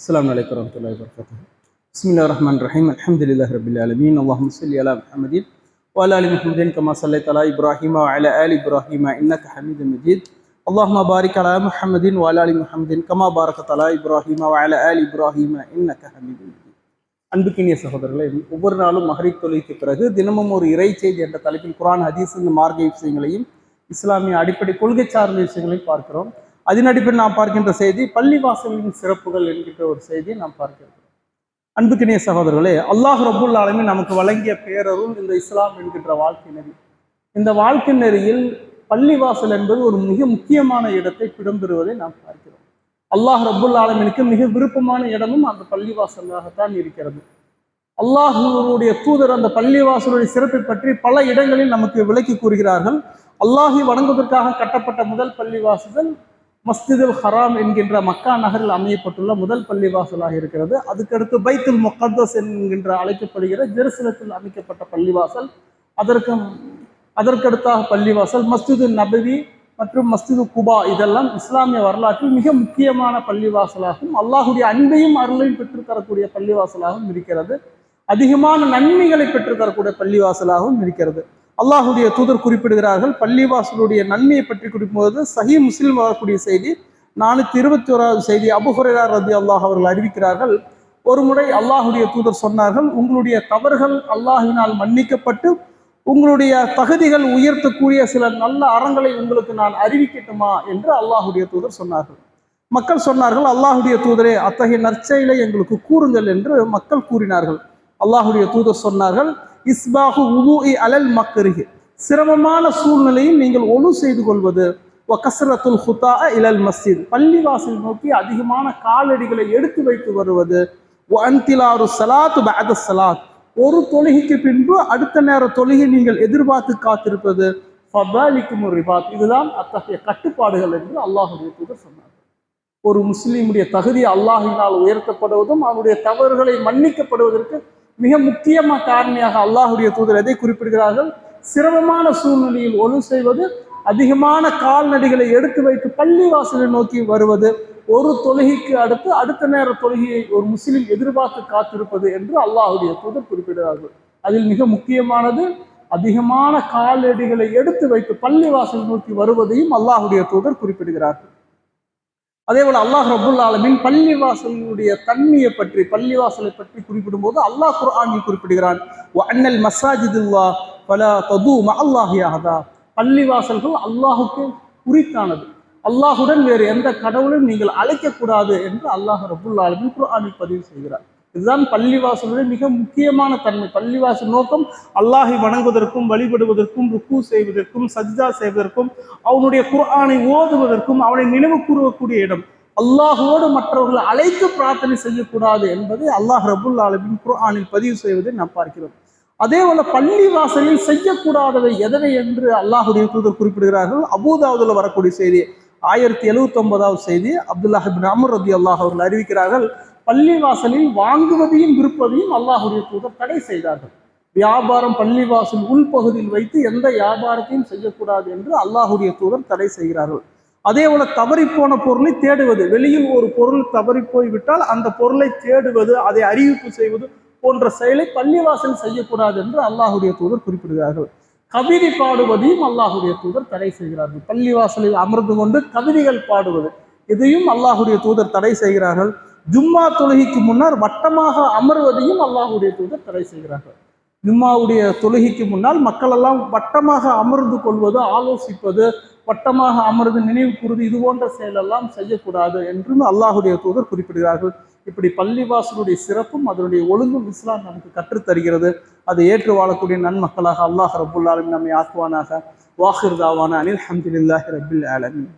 السلام عليكم ورحمة الله وبركاته. بسم الله الرحمن الرحيم. الحمد لله رب العالمين. اللهم صل على محمد وعلى آل محمد كما صليت على إبراهيم وعلى آل إبراهيم إنك حميد مجيد. اللهم بارك على محمد وعلى آل محمد كما باركت على إبراهيم وعلى آل إبراهيم إنك حميد مجيد. அன்புக்கினிய சகோதரர்களே, ஒவ்வொரு நாளும் மகரிப் தொழுகைக்கு பிறகு தினமும் ஒரு இறை செய்தி என்ற தலைப்பில் குர்ஆன் ஹதீஸ் மார்க்க விஷயங்களையும் இஸ்லாமிய அடிப்படை கொள்கை சார்ந்த விஷயங்களையும் பார்க்கிறோம். அதன் அடிப்படையில் நாம் பார்க்கின்ற செய்தி பள்ளிவாசலின் சிறப்புகள் என்கின்ற ஒரு செய்தியை நாம் பார்க்கிறோம். அன்புக்கினிய சகோதரர்களே, அல்லாஹ் ரப்புல் ஆலமீன் நமக்கு வழங்கிய பேரருள் இந்த இஸ்லாம் என்கின்ற வாழ்க்கை நெறி. இந்த வாழ்க்கை நெறியில் பள்ளிவாசல் என்பது ஒரு மிக முக்கியமான இடத்தை இடம்பெறுவதை நாம் பார்க்கிறோம். அல்லாஹ் ரப்புல் ஆலமீனுக்கு மிக விருப்பமான இடமும் அந்த பள்ளிவாசலாகத்தான் இருக்கிறது. அல்லாஹுடைய தூதர் அந்த பள்ளிவாசலுடைய சிறப்பை பற்றி பல இடங்களில் நமக்கு விளக்கி கூறுகிறார்கள். அல்லாஹை வணங்குவதற்காக கட்டப்பட்ட முதல் பள்ளிவாசல் மஸ்ஜிதுல் ஹராம் என்கின்ற மக்கா நகரில் அமையப்பட்டுள்ள முதல் பள்ளிவாசலாக இருக்கிறது. அதுக்கடுத்து பைத்துல் முகத்தஸ் என்கின்ற அழைக்கப்படுகிற ஜெருசலத்தில் அமைக்கப்பட்ட பள்ளிவாசல், அதற்கடுத்தாக பள்ளிவாசல் மஸ்ஜிது நபவி மற்றும் மஸ்ஜிது குபா, இதெல்லாம் இஸ்லாமிய வரலாற்றில் மிக முக்கியமான பள்ளிவாசலாகவும் அல்லாஹுடைய அன்பையும் அருளையும் பெற்றுத்தரக்கூடிய பள்ளிவாசலாகவும் இருக்கிறது. அதிகமான நன்மைகளை பெற்றுத்தரக்கூடிய பள்ளிவாசலாகவும் இருக்கிறது. அல்லாஹுடைய தூதர் குறிப்பிடுகிறார்கள், பள்ளிவாசலுடைய நன்மையை பற்றி குறிப்பிடும்போது சஹீஹ் முஸ்லிம் வரக்கூடிய செய்தி 421வது செய்தி அபூ ஹுரைரா ரலியல்லாஹு அவர்கள் அறிவிக்கிறார்கள். ஒரு முறை அல்லாஹுடைய தூதர் சொன்னார்கள், உங்களுடைய தவறுகள் அல்லாஹ்வினால் மன்னிக்கப்பட்டு உங்களுடைய தகுதிகள் உயர்த்தக்கூடிய சில நல்ல அறங்களை உங்களுக்கு நான் அறிவிக்கட்டுமா என்று அல்லாஹுடைய தூதர் சொன்னார்கள். மக்கள் சொன்னார்கள், அல்லாஹுடைய தூதரே, அத்தகைய நற்செயலை எங்களுக்கு கூறுங்கள் என்று மக்கள் கூறினார்கள். அல்லாஹுடைய தூதர் சொன்னார்கள், இஸ்பாஹு உதுஇ அலல் மக்ரிஹி, சிரமமான சூழ்நிலையில் நீங்கள் ஒழு செய்து கொள்வது, வ கஸ்ரத்துல் ஹுதா இலல் மஸ்ஜித், பள்ளிவாசல் நோக்கி அதிகமான காலடிகளை எடுத்து வைத்து வருவது, வ அன்திலாரு ஸலாத்து பஅத ஸலாத், ஒரு தொழுகைக்கு பின்பு அடுத்த நேர தொழுகை நீங்கள் எதிர்பார்த்து காத்திருப்பது, ஃபதாலிக்குமுர் ரிபாத், இதுதான் அத்தகைய கட்டுப்பாடுகள் என்று அல்லாஹுடைய தூதர் சொன்னார். ஒரு முஸ்லீமுடைய தகுதி அல்லாஹினால் உயர்த்தப்படுவதும் அவனுடைய தவறுகளை மன்னிக்கப்படுவதற்கு மிக முக்கியமான காரணியாக அல்லாஹுடைய தூதர் எதை குறிப்பிடுகிறார்கள்? சிரமமான சூழ்நிலையில் ஒழு செய்வது, அதிகமான கால்நடைகளை எடுத்து வைத்து பள்ளிவாசலை நோக்கி வருவது, ஒரு தொழுகைக்கு அடுத்த நேர தொழுகையை ஒரு முஸ்லிம் எதிர்பார்த்து காத்திருப்பது என்று அல்லாஹுடைய தூதர் குறிப்பிடுகிறார்கள். அதில் மிக முக்கியமானது அதிகமான காலடிகளை எடுத்து வைத்து பள்ளிவாசல் நோக்கி வருவதையும் அல்லாஹுடைய தூதர் குறிப்பிடுகிறார்கள். அதே போல அல்லாஹ் ரப்புல் ஆலமீன் பள்ளிவாசலுடைய தன்மையை பற்றி, பள்ளிவாசலை பற்றி குறிப்பிடும் போது அல்லாஹ் குர்ஆனில் குறிப்பிடுகிறான், வ அன்னல் மஸாஜிதுல்லாஹ் ஃபலா தது மஅல்லாஹி அஹதா, பள்ளிவாசல்கள் அல்லாஹுக்கு குறித்தானது, அல்லாஹுடன் வேறு எந்த கடவுளையும் நீங்கள் அழைக்கக்கூடாது என்று அல்லாஹ் ரப்புல் ஆலமீன் குர்ஆனில் பதிவு செய்கிறார். இதுதான் பள்ளிவாசலுடைய மிக முக்கியமான தன்மை. பள்ளிவாசல் நோக்கம் அல்லாஹை வணங்குவதற்கும் வழிபடுவதற்கும் ருக்கு செய்வதற்கும் சஜ்தா செய்வதற்கும் அவனுடைய குர்ஆனை ஓதுவதற்கும் அவனை நினைவு கூறக்கூடிய இடம். அல்லாஹோடு மற்றவர்களை அழைத்து பிரார்த்தனை செய்யக்கூடாது என்பதை அல்லாஹ் ரப்புல் ஆலமீன் குர்ஆனில் பதிவு செய்வதை நாம் பார்க்கிறோம். அதே போல பள்ளிவாசலில் செய்யக்கூடாதவை எதனை என்று அல்லாஹுடைய தூதர் குறிப்பிடுகிறார்கள். அபூதாவுதுல வரக்கூடிய செய்தி 1079வது செய்தி அப்துல்லாஹ் இப்னு அம்ர் ரலியல்லாஹு அவர்கள் அறிவிக்கிறார்கள், பள்ளிவாசலில் வாங்குவதையும் விற்பதையும் அல்லாஹுடைய தூதர் தடை செய்தார்கள். வியாபாரம் பள்ளிவாசல் உள்பகுதியில் வைத்து எந்த வியாபாரத்தையும் செய்யக்கூடாது என்று அல்லாஹுடைய தூதர் தடை செய்கிறார்கள். அதே போல தவறி போன பொருளை தேடுவது, வெளியில் ஒரு பொருள் தவறி போய்விட்டால் அந்த பொருளை தேடுவது, அதை அறிவிப்பு செய்வது போன்ற செயலை பள்ளிவாசல் செய்யக்கூடாது என்று அல்லாஹுடைய தூதர் குறிப்பிடுகிறார்கள். கவிதை பாடுவதையும் அல்லாஹுடைய தூதர் தடை செய்கிறார்கள். பள்ளிவாசலில் அமர்ந்து கொண்டு கவிதைகள் பாடுவது, இதையும் அல்லாஹுடைய தூதர் தடை செய்கிறார்கள். ஜும்மா தொழுகைக்கு முன்னர் வட்டமாக அமர்வதையும் அல்லாஹுடைய தூதர் தடை செய்கிறார்கள். ஜும்மாவுடைய தொழுகைக்கு முன்னால் மக்கள் எல்லாம் வட்டமாக அமர்ந்து கொள்வது, ஆலோசிப்பது, வட்டமாக அமர்ந்து நினைவு கூறுவது, இது போன்ற செயலெல்லாம் செய்யக்கூடாது என்றும் அல்லாஹுடைய தூதர் குறிப்பிடுகிறார்கள். இப்படி பள்ளிவாசலுடைய சிறப்பும் அதனுடைய ஒழுங்கும் இஸ்லாம் நமக்கு கற்றுத்தருகிறது. அதை ஏற்று வாழக்கூடிய நன்மக்களாக அல்லாஹ் ரப்புல் ஆலமீன் நம்மை ஆக்குவானாக. வாஹிர் தாவானா அனில் ஹம்துலில்லாஹி ரப்பில் ஆலமீன்.